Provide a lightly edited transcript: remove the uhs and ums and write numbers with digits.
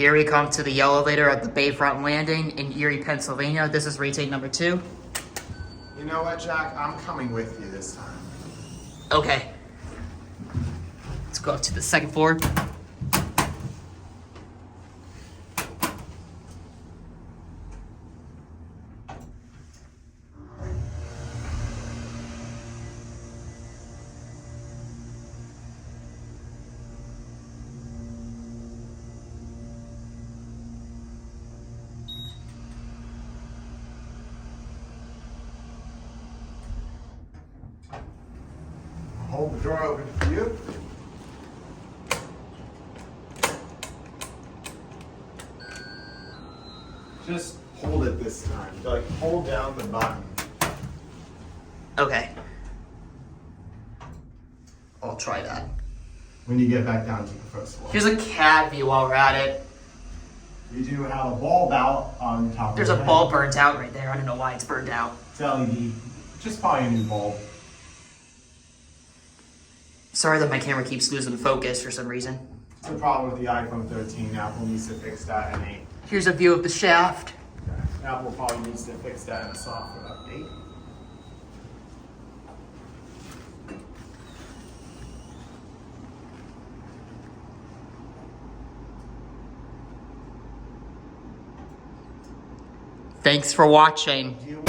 Here we come to the elevator at the Bayfront Landing in Erie, Pennsylvania. This is retake number 2. You know what, Jack? I'm coming with you this time. Okay. Let's go up to the second floor. Hold the door open for you. Just hold it this time. Like, hold down the button. Okay. I'll try that. When you get back down to the first floor. Here's a cat view while we're at it. You do have a bulb out on top There's of a the bulb burnt out right there. I don't know why it's burned out. It's LED. Just buy a new bulb. Sorry that my camera keeps losing focus for some reason. It's a problem with the iPhone 13. Apple needs to fix that in 8. Here's a view of the shaft. Okay. Apple probably needs to fix that in a software update. Thanks for watching. Do you